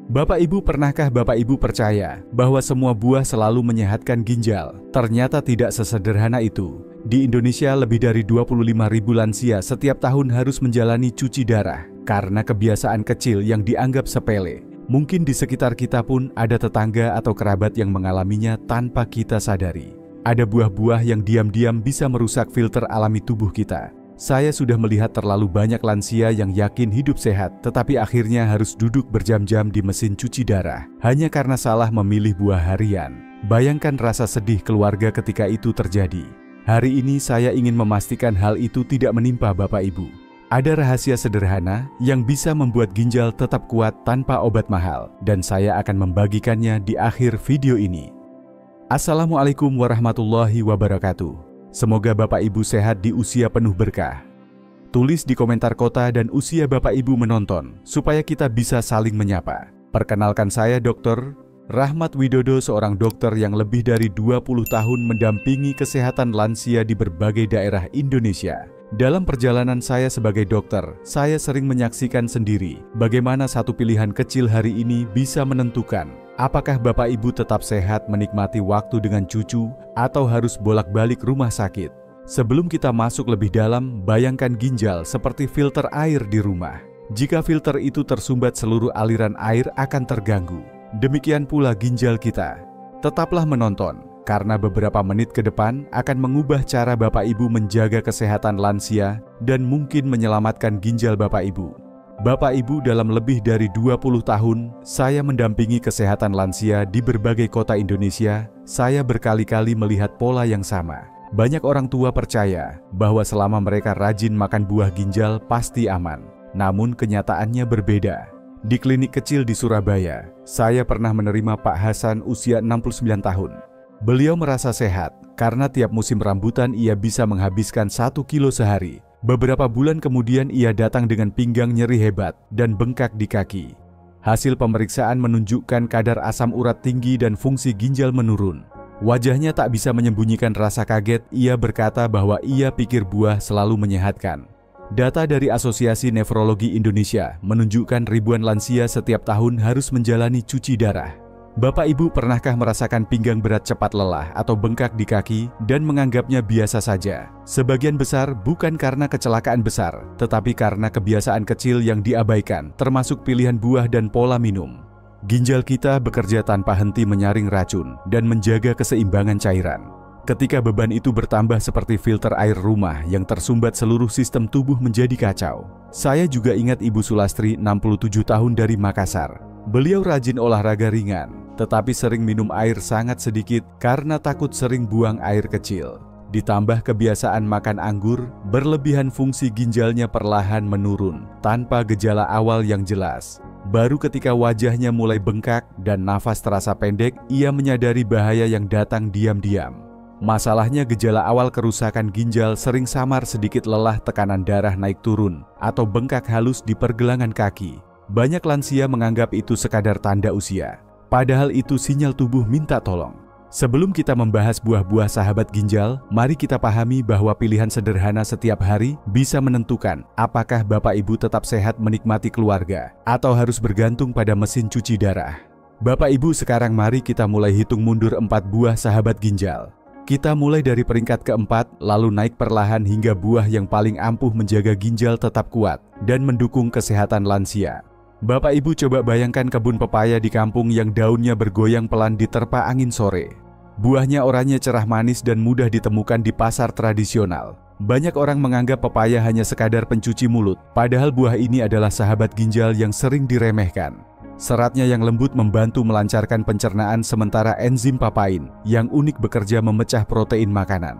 Bapak Ibu, pernahkah Bapak Ibu percaya bahwa semua buah selalu menyehatkan ginjal? Ternyata tidak sesederhana itu. Di Indonesia lebih dari 25.000 lansia setiap tahun harus menjalani cuci darah karena kebiasaan kecil yang dianggap sepele. Mungkin di sekitar kita pun ada tetangga atau kerabat yang mengalaminya tanpa kita sadari. Ada buah-buah yang diam-diam bisa merusak filter alami tubuh kita. Saya sudah melihat terlalu banyak lansia yang yakin hidup sehat, tetapi akhirnya harus duduk berjam-jam di mesin cuci darah hanya karena salah memilih buah harian. Bayangkan rasa sedih keluarga ketika itu terjadi. Hari ini saya ingin memastikan hal itu tidak menimpa Bapak Ibu. Ada rahasia sederhana yang bisa membuat ginjal tetap kuat tanpa obat mahal, dan saya akan membagikannya di akhir video ini. Assalamualaikum warahmatullahi wabarakatuh. Semoga Bapak Ibu sehat di usia penuh berkah. Tulis di komentar kota dan usia Bapak Ibu menonton, supaya kita bisa saling menyapa. Perkenalkan, saya Dr. Rahmat Widodo, seorang dokter yang lebih dari 20 tahun mendampingi kesehatan lansia di berbagai daerah Indonesia. Dalam perjalanan saya sebagai dokter, saya sering menyaksikan sendiri bagaimana satu pilihan kecil hari ini bisa menentukan apakah Bapak Ibu tetap sehat menikmati waktu dengan cucu atau harus bolak-balik rumah sakit. Sebelum kita masuk lebih dalam, bayangkan ginjal seperti filter air di rumah. Jika filter itu tersumbat, seluruh aliran air akan terganggu. Demikian pula ginjal kita. Tetaplah menonton, karena beberapa menit ke depan akan mengubah cara Bapak Ibu menjaga kesehatan lansia dan mungkin menyelamatkan ginjal Bapak Ibu. Bapak Ibu, dalam lebih dari 20 tahun, saya mendampingi kesehatan lansia di berbagai kota Indonesia. Saya berkali-kali melihat pola yang sama. Banyak orang tua percaya bahwa selama mereka rajin makan buah ginjal pasti aman. Namun kenyataannya berbeda. Di klinik kecil di Surabaya, saya pernah menerima Pak Hasan usia 69 tahun. Beliau merasa sehat karena tiap musim rambutan ia bisa menghabiskan 1 kilo sehari. Beberapa bulan kemudian ia datang dengan pinggang nyeri hebat dan bengkak di kaki. Hasil pemeriksaan menunjukkan kadar asam urat tinggi dan fungsi ginjal menurun. Wajahnya tak bisa menyembunyikan rasa kaget. Ia berkata bahwa ia pikir buah selalu menyehatkan. Data dari Asosiasi Nefrologi Indonesia menunjukkan ribuan lansia setiap tahun harus menjalani cuci darah. Bapak Ibu, pernahkah merasakan pinggang berat cepat lelah atau bengkak di kaki dan menganggapnya biasa saja? Sebagian besar bukan karena kecelakaan besar, tetapi karena kebiasaan kecil yang diabaikan, termasuk pilihan buah dan pola minum. Ginjal kita bekerja tanpa henti menyaring racun dan menjaga keseimbangan cairan. Ketika beban itu bertambah seperti filter air rumah yang tersumbat, seluruh sistem tubuh menjadi kacau. Saya juga ingat Ibu Sulastri, 67 tahun, dari Makassar. Beliau rajin olahraga ringan, tetapi sering minum air sangat sedikit karena takut sering buang air kecil. Ditambah kebiasaan makan anggur, berlebihan, fungsi ginjalnya perlahan menurun tanpa gejala awal yang jelas. Baru ketika wajahnya mulai bengkak dan nafas terasa pendek, ia menyadari bahaya yang datang diam-diam. Masalahnya, gejala awal kerusakan ginjal sering samar, sedikit lelah, tekanan darah naik turun, atau bengkak halus di pergelangan kaki. Banyak lansia menganggap itu sekadar tanda usia, padahal itu sinyal tubuh minta tolong. Sebelum kita membahas buah-buah sahabat ginjal, mari kita pahami bahwa pilihan sederhana setiap hari bisa menentukan apakah Bapak Ibu tetap sehat menikmati keluarga atau harus bergantung pada mesin cuci darah. Bapak Ibu, sekarang mari kita mulai hitung mundur 4 buah sahabat ginjal. Kita mulai dari peringkat keempat, lalu naik perlahan hingga buah yang paling ampuh menjaga ginjal tetap kuat dan mendukung kesehatan lansia. Bapak Ibu, coba bayangkan kebun pepaya di kampung yang daunnya bergoyang pelan diterpa angin sore. Buahnya oranye, cerah, manis, dan mudah ditemukan di pasar tradisional. Banyak orang menganggap pepaya hanya sekadar pencuci mulut, padahal buah ini adalah sahabat ginjal yang sering diremehkan. Seratnya yang lembut membantu melancarkan pencernaan, sementara enzim papain yang unik bekerja memecah protein makanan.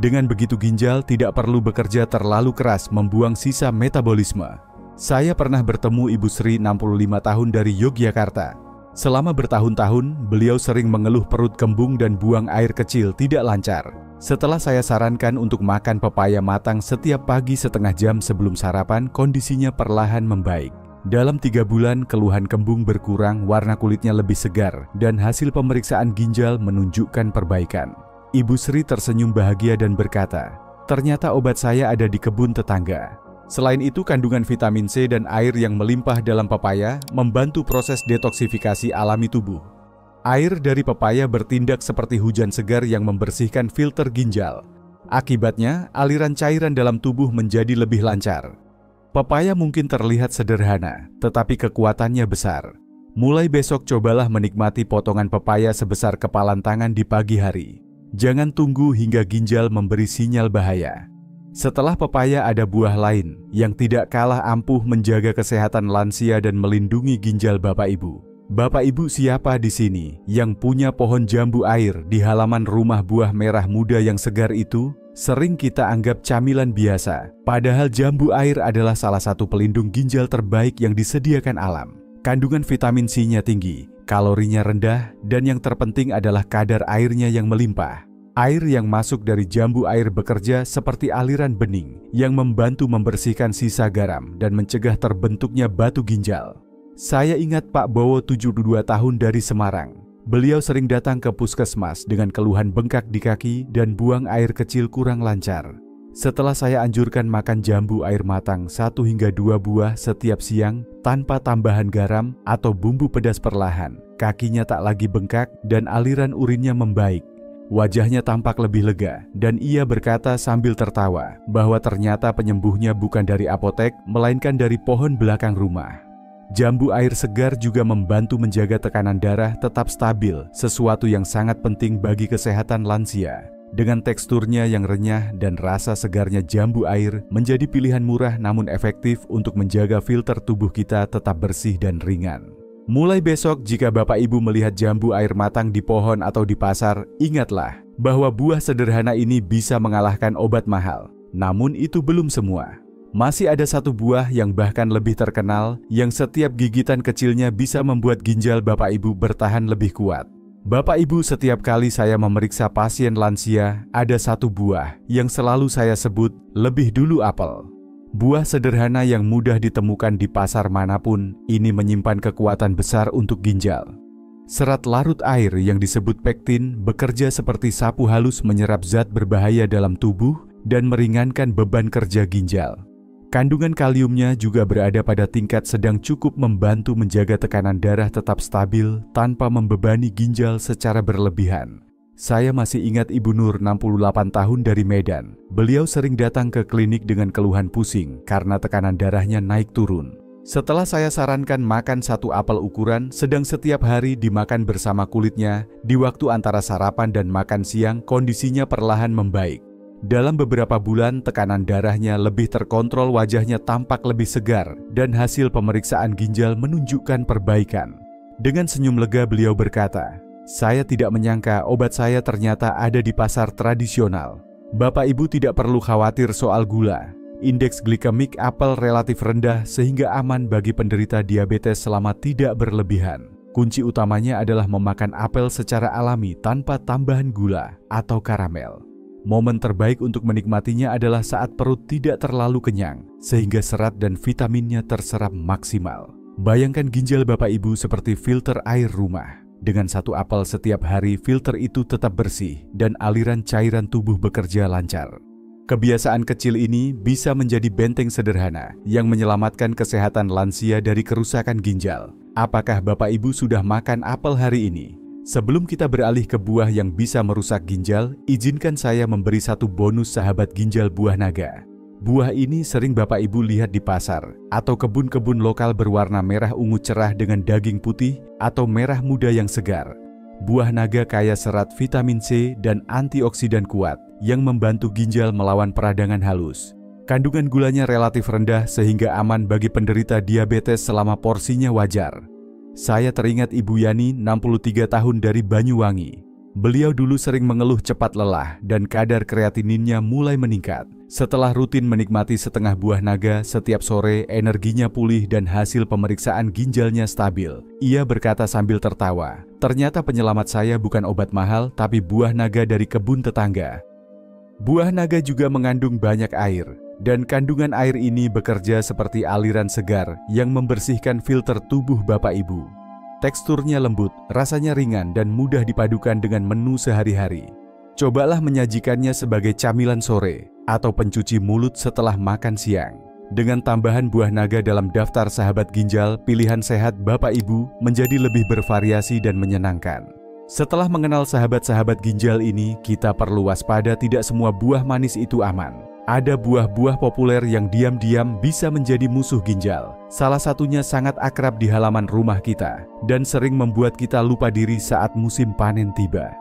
Dengan begitu, ginjal tidak perlu bekerja terlalu keras membuang sisa metabolisme. Saya pernah bertemu Ibu Sri, 65 tahun, dari Yogyakarta. Selama bertahun-tahun, beliau sering mengeluh perut kembung dan buang air kecil tidak lancar. Setelah saya sarankan untuk makan pepaya matang setiap pagi setengah jam sebelum sarapan, kondisinya perlahan membaik. Dalam 3 bulan, keluhan kembung berkurang, warna kulitnya lebih segar, dan hasil pemeriksaan ginjal menunjukkan perbaikan. Ibu Sri tersenyum bahagia dan berkata, "Ternyata obat saya ada di kebun tetangga." Selain itu, kandungan vitamin C dan air yang melimpah dalam pepaya membantu proses detoksifikasi alami tubuh. Air dari pepaya bertindak seperti hujan segar yang membersihkan filter ginjal. Akibatnya, aliran cairan dalam tubuh menjadi lebih lancar. Pepaya mungkin terlihat sederhana, tetapi kekuatannya besar. Mulai besok cobalah menikmati potongan pepaya sebesar kepalan tangan di pagi hari. Jangan tunggu hingga ginjal memberi sinyal bahaya. Setelah pepaya ada buah lain yang tidak kalah ampuh menjaga kesehatan lansia dan melindungi ginjal Bapak Ibu. Bapak Ibu, siapa di sini yang punya pohon jambu air di halaman rumah? Buah merah muda yang segar itu sering kita anggap camilan biasa, padahal jambu air adalah salah satu pelindung ginjal terbaik yang disediakan alam. Kandungan vitamin C-nya tinggi, kalorinya rendah, dan yang terpenting adalah kadar airnya yang melimpah. Air yang masuk dari jambu air bekerja seperti aliran bening yang membantu membersihkan sisa garam dan mencegah terbentuknya batu ginjal. Saya ingat Pak Bowo, 72 tahun, dari Semarang. Beliau sering datang ke puskesmas dengan keluhan bengkak di kaki dan buang air kecil kurang lancar. Setelah saya anjurkan makan jambu air matang 1 hingga 2 buah setiap siang tanpa tambahan garam atau bumbu pedas perlahan, kakinya tak lagi bengkak dan aliran urinnya membaik. Wajahnya tampak lebih lega dan ia berkata sambil tertawa bahwa ternyata penyembuhnya bukan dari apotek, melainkan dari pohon belakang rumah. Jambu air segar juga membantu menjaga tekanan darah tetap stabil, sesuatu yang sangat penting bagi kesehatan lansia. Dengan teksturnya yang renyah dan rasa segarnya, jambu air menjadi pilihan murah namun efektif untuk menjaga filter tubuh kita tetap bersih dan ringan. Mulai besok, jika Bapak Ibu melihat jambu air matang di pohon atau di pasar, ingatlah bahwa buah sederhana ini bisa mengalahkan obat mahal. Namun itu belum semua. Masih ada satu buah yang bahkan lebih terkenal, yang setiap gigitan kecilnya bisa membuat ginjal Bapak Ibu bertahan lebih kuat. Bapak Ibu, setiap kali saya memeriksa pasien lansia, ada satu buah yang selalu saya sebut lebih dulu apel. Buah sederhana yang mudah ditemukan di pasar manapun, ini menyimpan kekuatan besar untuk ginjal. Serat larut air yang disebut pektin bekerja seperti sapu halus menyerap zat berbahaya dalam tubuh dan meringankan beban kerja ginjal. Kandungan kaliumnya juga berada pada tingkat sedang, cukup membantu menjaga tekanan darah tetap stabil tanpa membebani ginjal secara berlebihan. Saya masih ingat Ibu Nur, 68 tahun, dari Medan. Beliau sering datang ke klinik dengan keluhan pusing karena tekanan darahnya naik turun. Setelah saya sarankan makan satu apel ukuran sedang setiap hari dimakan bersama kulitnya, di waktu antara sarapan dan makan siang, kondisinya perlahan membaik. Dalam beberapa bulan, tekanan darahnya lebih terkontrol, wajahnya tampak lebih segar, dan hasil pemeriksaan ginjal menunjukkan perbaikan. Dengan senyum lega beliau berkata, "Saya tidak menyangka obat saya ternyata ada di pasar tradisional. Bapak Ibu tidak perlu khawatir soal gula. Indeks glikemik apel relatif rendah sehingga aman bagi penderita diabetes selama tidak berlebihan. Kunci utamanya adalah memakan apel secara alami tanpa tambahan gula atau karamel. Momen terbaik untuk menikmatinya adalah saat perut tidak terlalu kenyang, sehingga serat dan vitaminnya terserap maksimal. Bayangkan ginjal Bapak Ibu seperti filter air rumah. Dengan satu apel setiap hari, filter itu tetap bersih dan aliran cairan tubuh bekerja lancar. Kebiasaan kecil ini bisa menjadi benteng sederhana yang menyelamatkan kesehatan lansia dari kerusakan ginjal. Apakah Bapak Ibu sudah makan apel hari ini? Sebelum kita beralih ke buah yang bisa merusak ginjal, izinkan saya memberi satu bonus sahabat ginjal buah naga. Buah ini sering Bapak Ibu lihat di pasar atau kebun-kebun lokal berwarna merah ungu cerah dengan daging putih atau merah muda yang segar. Buah naga kaya serat, vitamin C, dan antioksidan kuat yang membantu ginjal melawan peradangan halus. Kandungan gulanya relatif rendah sehingga aman bagi penderita diabetes selama porsinya wajar. Saya teringat Ibu Yani, 63 tahun, dari Banyuwangi. Beliau dulu sering mengeluh cepat lelah dan kadar kreatininnya mulai meningkat. Setelah rutin menikmati setengah buah naga setiap sore, energinya pulih dan hasil pemeriksaan ginjalnya stabil. Ia berkata sambil tertawa, "Ternyata penyelamat saya bukan obat mahal, tapi buah naga dari kebun tetangga." Buah naga juga mengandung banyak air, dan kandungan air ini bekerja seperti aliran segar yang membersihkan filter tubuh Bapak Ibu. Teksturnya lembut, rasanya ringan dan mudah dipadukan dengan menu sehari-hari. Cobalah menyajikannya sebagai camilan sore atau pencuci mulut setelah makan siang. Dengan tambahan buah naga dalam daftar sahabat ginjal, pilihan sehat Bapak Ibu menjadi lebih bervariasi dan menyenangkan. Setelah mengenal sahabat-sahabat ginjal ini, kita perlu waspada tidak semua buah manis itu aman. Ada buah-buah populer yang diam-diam bisa menjadi musuh ginjal. Salah satunya sangat akrab di halaman rumah kita dan sering membuat kita lupa diri saat musim panen tiba.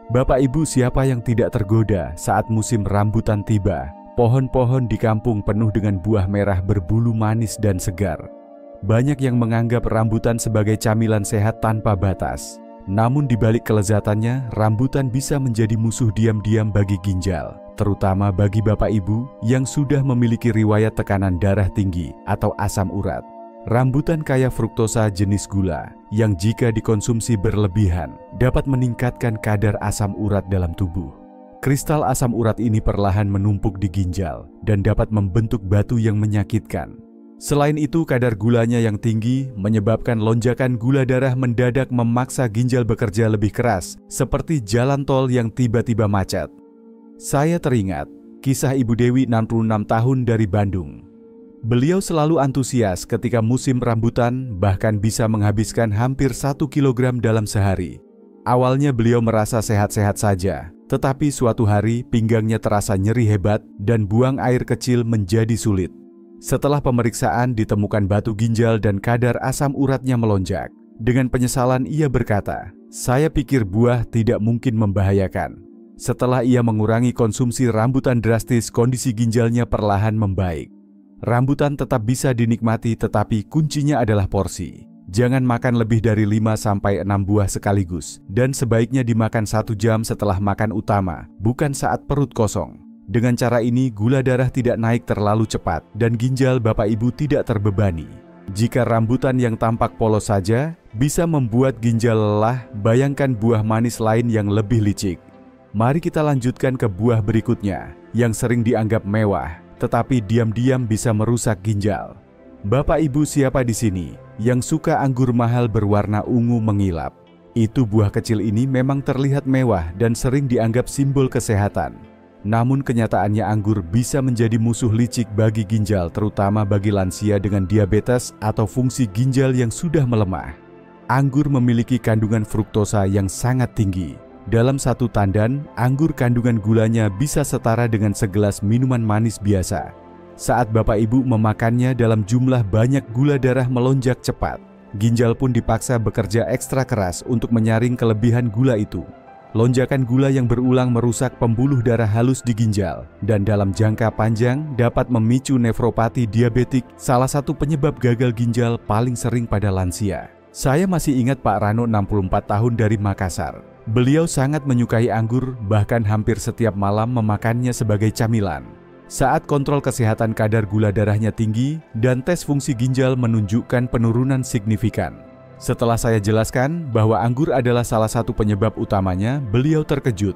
Bapak Ibu, siapa yang tidak tergoda saat musim rambutan tiba? Pohon-pohon di kampung penuh dengan buah merah berbulu manis dan segar. Banyak yang menganggap rambutan sebagai camilan sehat tanpa batas. Namun di balik kelezatannya, rambutan bisa menjadi musuh diam-diam bagi ginjal, terutama bagi Bapak Ibu yang sudah memiliki riwayat tekanan darah tinggi atau asam urat. Rambutan kaya fruktosa jenis gula yang jika dikonsumsi berlebihan dapat meningkatkan kadar asam urat dalam tubuh. Kristal asam urat ini perlahan menumpuk di ginjal dan dapat membentuk batu yang menyakitkan. Selain itu, kadar gulanya yang tinggi menyebabkan lonjakan gula darah mendadak memaksa ginjal bekerja lebih keras, seperti jalan tol yang tiba-tiba macet. Saya teringat kisah Ibu Dewi 66 tahun dari Bandung. Beliau selalu antusias ketika musim rambutan, bahkan bisa menghabiskan hampir 1 kilogram dalam sehari. Awalnya beliau merasa sehat-sehat saja, tetapi suatu hari pinggangnya terasa nyeri hebat dan buang air kecil menjadi sulit. Setelah pemeriksaan ditemukan batu ginjal dan kadar asam uratnya melonjak. Dengan penyesalan ia berkata, "Saya pikir buah tidak mungkin membahayakan." Setelah ia mengurangi konsumsi rambutan drastis, kondisi ginjalnya perlahan membaik. Rambutan tetap bisa dinikmati, tetapi kuncinya adalah porsi. Jangan makan lebih dari 5-6 buah sekaligus, dan sebaiknya dimakan 1 jam setelah makan utama, bukan saat perut kosong. Dengan cara ini, gula darah tidak naik terlalu cepat, dan ginjal Bapak Ibu tidak terbebani. Jika rambutan yang tampak polos saja bisa membuat ginjal lelah, bayangkan buah manis lain yang lebih licik. Mari kita lanjutkan ke buah berikutnya, yang sering dianggap mewah, tetapi diam-diam bisa merusak ginjal. Bapak Ibu, siapa di sini yang suka anggur mahal berwarna ungu mengilap? Itu buah kecil ini memang terlihat mewah dan sering dianggap simbol kesehatan. Namun kenyataannya anggur bisa menjadi musuh licik bagi ginjal, terutama bagi lansia dengan diabetes atau fungsi ginjal yang sudah melemah. Anggur memiliki kandungan fruktosa yang sangat tinggi. Dalam satu tandan, anggur kandungan gulanya bisa setara dengan segelas minuman manis biasa. Saat Bapak Ibu memakannya dalam jumlah banyak, gula darah melonjak cepat. Ginjal pun dipaksa bekerja ekstra keras untuk menyaring kelebihan gula itu. Lonjakan gula yang berulang merusak pembuluh darah halus di ginjal dan dalam jangka panjang dapat memicu nefropati diabetik, salah satu penyebab gagal ginjal paling sering pada lansia. Saya masih ingat Pak Rano, 64 tahun, dari Makassar. Beliau sangat menyukai anggur, bahkan hampir setiap malam memakannya sebagai camilan. Saat kontrol kesehatan, kadar gula darahnya tinggi dan tes fungsi ginjal menunjukkan penurunan signifikan. Setelah saya jelaskan bahwa anggur adalah salah satu penyebab utamanya, beliau terkejut.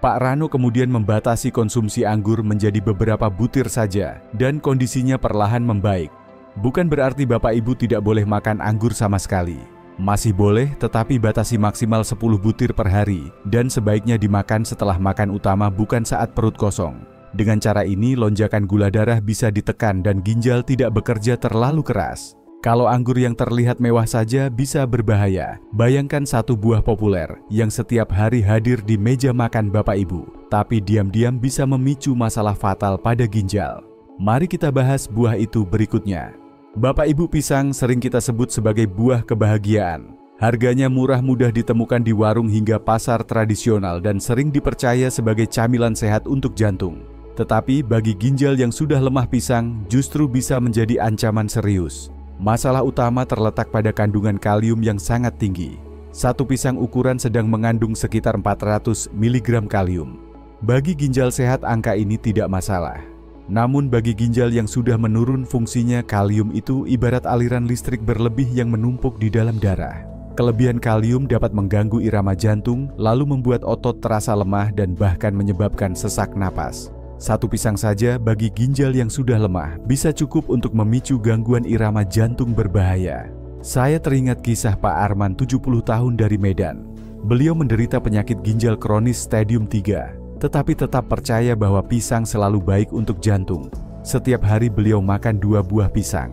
Pak Rano kemudian membatasi konsumsi anggur menjadi beberapa butir saja dan kondisinya perlahan membaik. Bukan berarti Bapak Ibu tidak boleh makan anggur sama sekali. Masih boleh, tetapi batasi maksimal 10 butir per hari dan sebaiknya dimakan setelah makan utama, bukan saat perut kosong. Dengan cara ini, lonjakan gula darah bisa ditekan dan ginjal tidak bekerja terlalu keras. Kalau anggur yang terlihat mewah saja bisa berbahaya, bayangkan satu buah populer yang setiap hari hadir di meja makan Bapak Ibu, tapi diam-diam bisa memicu masalah fatal pada ginjal. Mari kita bahas buah itu berikutnya. Bapak Ibu, pisang sering kita sebut sebagai buah kebahagiaan. Harganya murah, mudah ditemukan di warung hingga pasar tradisional dan sering dipercaya sebagai camilan sehat untuk jantung. Tetapi bagi ginjal yang sudah lemah, pisang justru bisa menjadi ancaman serius. Masalah utama terletak pada kandungan kalium yang sangat tinggi. Satu pisang ukuran sedang mengandung sekitar 400 mg kalium. Bagi ginjal sehat, angka ini tidak masalah. Namun bagi ginjal yang sudah menurun fungsinya, kalium itu ibarat aliran listrik berlebih yang menumpuk di dalam darah. Kelebihan kalium dapat mengganggu irama jantung, lalu membuat otot terasa lemah dan bahkan menyebabkan sesak napas. Satu pisang saja bagi ginjal yang sudah lemah bisa cukup untuk memicu gangguan irama jantung berbahaya. Saya teringat kisah Pak Arman, 70 tahun, dari Medan. Beliau menderita penyakit ginjal kronis stadium 3, tetapi tetap percaya bahwa pisang selalu baik untuk jantung. Setiap hari beliau makan 2 buah pisang.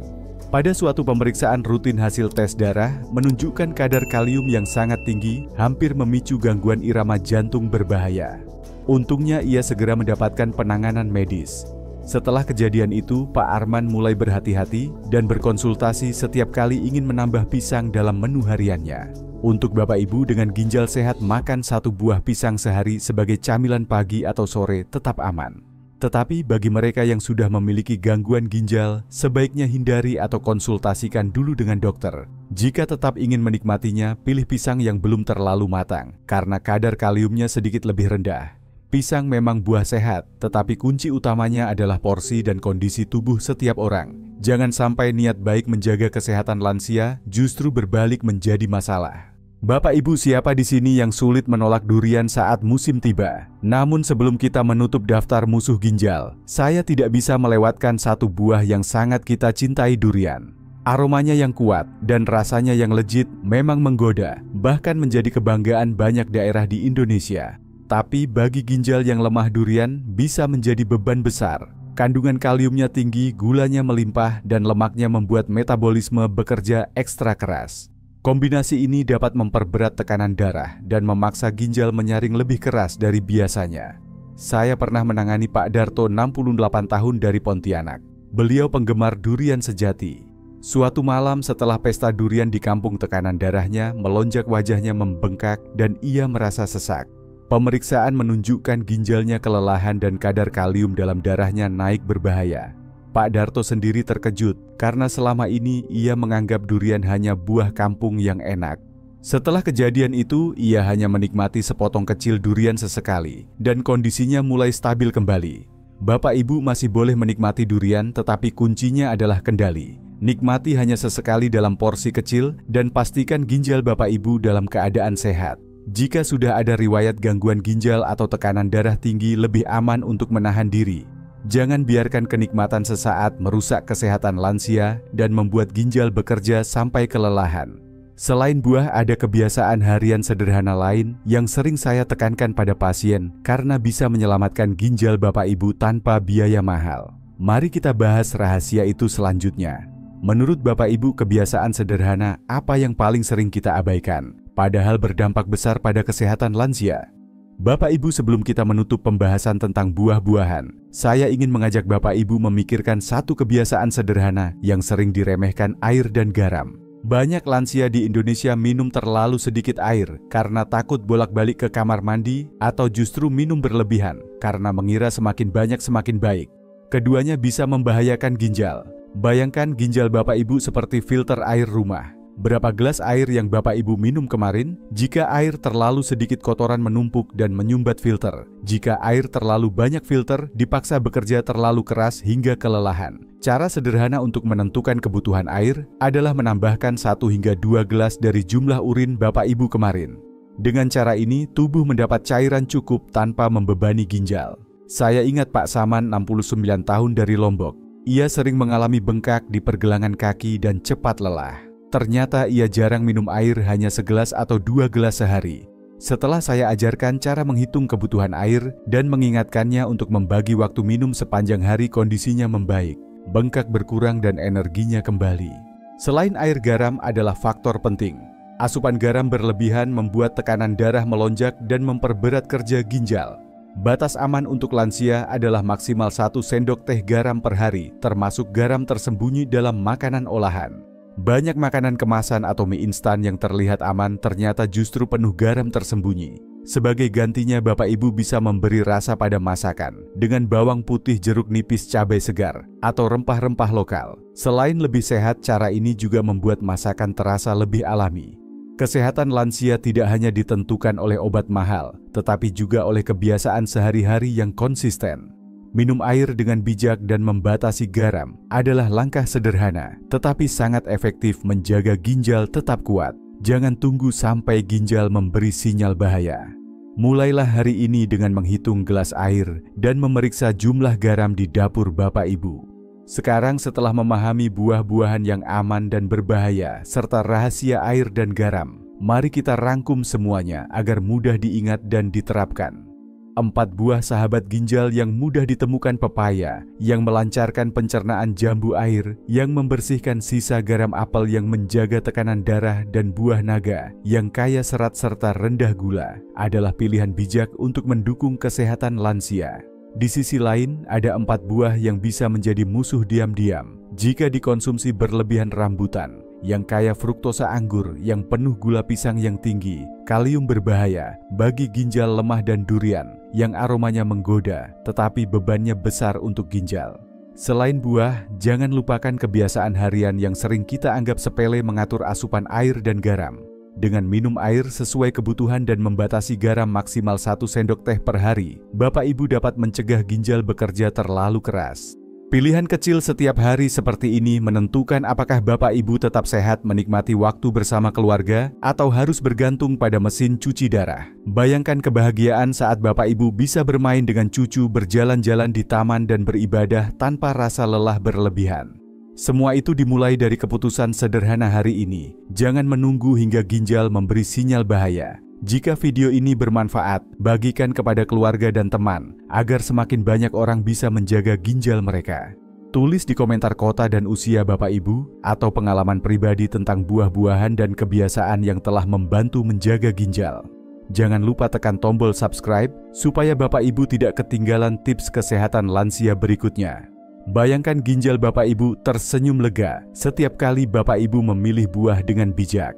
Pada suatu pemeriksaan rutin hasil tes darah menunjukkan kadar kalium yang sangat tinggi, hampir memicu gangguan irama jantung berbahaya. Untungnya ia segera mendapatkan penanganan medis. Setelah kejadian itu, Pak Arman mulai berhati-hati dan berkonsultasi setiap kali ingin menambah pisang dalam menu hariannya. Untuk Bapak Ibu dengan ginjal sehat, makan 1 buah pisang sehari sebagai camilan pagi atau sore tetap aman. Tetapi bagi mereka yang sudah memiliki gangguan ginjal, sebaiknya hindari atau konsultasikan dulu dengan dokter. Jika tetap ingin menikmatinya, pilih pisang yang belum terlalu matang, karena kadar kaliumnya sedikit lebih rendah. Pisang memang buah sehat, tetapi kunci utamanya adalah porsi dan kondisi tubuh setiap orang. Jangan sampai niat baik menjaga kesehatan lansia justru berbalik menjadi masalah. Bapak Ibu, siapa di sini yang sulit menolak durian saat musim tiba? Namun sebelum kita menutup daftar musuh ginjal, saya tidak bisa melewatkan 1 buah yang sangat kita cintai, durian. Aromanya yang kuat dan rasanya yang legit memang menggoda, bahkan menjadi kebanggaan banyak daerah di Indonesia. Tapi bagi ginjal yang lemah, durian bisa menjadi beban besar. Kandungan kaliumnya tinggi, gulanya melimpah, dan lemaknya membuat metabolisme bekerja ekstra keras. Kombinasi ini dapat memperberat tekanan darah dan memaksa ginjal menyaring lebih keras dari biasanya. Saya pernah menangani Pak Darto, 68 tahun, dari Pontianak. Beliau penggemar durian sejati. Suatu malam setelah pesta durian di kampung, tekanan darahnya melonjak, wajahnya membengkak, dan ia merasa sesak. Pemeriksaan menunjukkan ginjalnya kelelahan dan kadar kalium dalam darahnya naik berbahaya. Pak Darto sendiri terkejut karena selama ini ia menganggap durian hanya buah kampung yang enak. Setelah kejadian itu, ia hanya menikmati sepotong kecil durian sesekali dan kondisinya mulai stabil kembali. Bapak Ibu masih boleh menikmati durian, tetapi kuncinya adalah kendali. Nikmati hanya sesekali dalam porsi kecil dan pastikan ginjal Bapak Ibu dalam keadaan sehat. Jika sudah ada riwayat gangguan ginjal atau tekanan darah tinggi, lebih aman untuk menahan diri. Jangan biarkan kenikmatan sesaat merusak kesehatan lansia dan membuat ginjal bekerja sampai kelelahan. Selain buah, ada kebiasaan harian sederhana lain yang sering saya tekankan pada pasien karena bisa menyelamatkan ginjal Bapak Ibu tanpa biaya mahal. Mari kita bahas rahasia itu selanjutnya. Menurut Bapak Ibu, kebiasaan sederhana apa yang paling sering kita abaikan, padahal berdampak besar pada kesehatan lansia? Bapak Ibu, sebelum kita menutup pembahasan tentang buah-buahan, saya ingin mengajak Bapak Ibu memikirkan 1 kebiasaan sederhana yang sering diremehkan: air dan garam. Banyak lansia di Indonesia minum terlalu sedikit air karena takut bolak-balik ke kamar mandi, atau justru minum berlebihan karena mengira semakin banyak semakin baik. Keduanya bisa membahayakan ginjal. Bayangkan ginjal Bapak Ibu seperti filter air rumah. Berapa gelas air yang Bapak Ibu minum kemarin? Jika air terlalu sedikit, kotoran menumpuk dan menyumbat filter. Jika air terlalu banyak, filter dipaksa bekerja terlalu keras hingga kelelahan. Cara sederhana untuk menentukan kebutuhan air adalah menambahkan 1 hingga 2 gelas dari jumlah urin Bapak Ibu kemarin. Dengan cara ini, tubuh mendapat cairan cukup tanpa membebani ginjal. Saya ingat Pak Saman, 69 tahun, dari Lombok. Ia sering mengalami bengkak di pergelangan kaki dan cepat lelah. Ternyata ia jarang minum air, hanya segelas atau 2 gelas sehari. Setelah saya ajarkan cara menghitung kebutuhan air dan mengingatkannya untuk membagi waktu minum sepanjang hari, kondisinya membaik, bengkak berkurang dan energinya kembali. Selain air, garam adalah faktor penting. Asupan garam berlebihan membuat tekanan darah melonjak dan memperberat kerja ginjal. Batas aman untuk lansia adalah maksimal 1 sendok teh garam per hari, termasuk garam tersembunyi dalam makanan olahan. Banyak makanan kemasan atau mie instan yang terlihat aman ternyata justru penuh garam tersembunyi. Sebagai gantinya, Bapak Ibu bisa memberi rasa pada masakan dengan bawang putih, jeruk nipis, cabai segar, atau rempah-rempah lokal. Selain lebih sehat, cara ini juga membuat masakan terasa lebih alami. Kesehatan lansia tidak hanya ditentukan oleh obat mahal, tetapi juga oleh kebiasaan sehari-hari yang konsisten. Minum air dengan bijak dan membatasi garam adalah langkah sederhana, tetapi sangat efektif menjaga ginjal tetap kuat. Jangan tunggu sampai ginjal memberi sinyal bahaya. Mulailah hari ini dengan menghitung gelas air dan memeriksa jumlah garam di dapur Bapak Ibu. Sekarang, setelah memahami buah-buahan yang aman dan berbahaya, serta rahasia air dan garam, mari kita rangkum semuanya agar mudah diingat dan diterapkan. 4 buah sahabat ginjal yang mudah ditemukan pepaya, yang melancarkan pencernaan jambu air, yang membersihkan sisa garam apel, yang menjaga tekanan darah, dan buah naga yang kaya serat serta rendah gula adalah pilihan bijak untuk mendukung kesehatan lansia. Di sisi lain, ada 4 buah yang bisa menjadi musuh diam-diam jika dikonsumsi berlebihan: rambutan yang kaya fruktosa, anggur yang penuh gula, pisang yang tinggi kalium berbahaya bagi ginjal lemah, dan durian yang aromanya menggoda tetapi bebannya besar untuk ginjal. Selain buah, jangan lupakan kebiasaan harian yang sering kita anggap sepele: mengatur asupan air dan garam. Dengan minum air sesuai kebutuhan dan membatasi garam maksimal 1 sendok teh per hari, Bapak Ibu dapat mencegah ginjal bekerja terlalu keras. Pilihan kecil setiap hari seperti ini menentukan apakah Bapak Ibu tetap sehat menikmati waktu bersama keluarga atau harus bergantung pada mesin cuci darah. Bayangkan kebahagiaan saat Bapak Ibu bisa bermain dengan cucu, berjalan-jalan di taman, dan beribadah tanpa rasa lelah berlebihan. Semua itu dimulai dari keputusan sederhana hari ini. Jangan menunggu hingga ginjal memberi sinyal bahaya. Jika video ini bermanfaat, bagikan kepada keluarga dan teman agar semakin banyak orang bisa menjaga ginjal mereka. Tulis di komentar kota dan usia Bapak Ibu atau pengalaman pribadi tentang buah-buahan dan kebiasaan yang telah membantu menjaga ginjal. Jangan lupa tekan tombol subscribe supaya Bapak Ibu tidak ketinggalan tips kesehatan lansia berikutnya. Bayangkan ginjal Bapak Ibu tersenyum lega setiap kali Bapak Ibu memilih buah dengan bijak.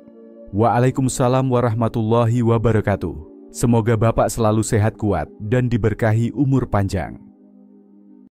Waalaikumsalam warahmatullahi wabarakatuh. Semoga Bapak selalu sehat, kuat, dan diberkahi umur panjang.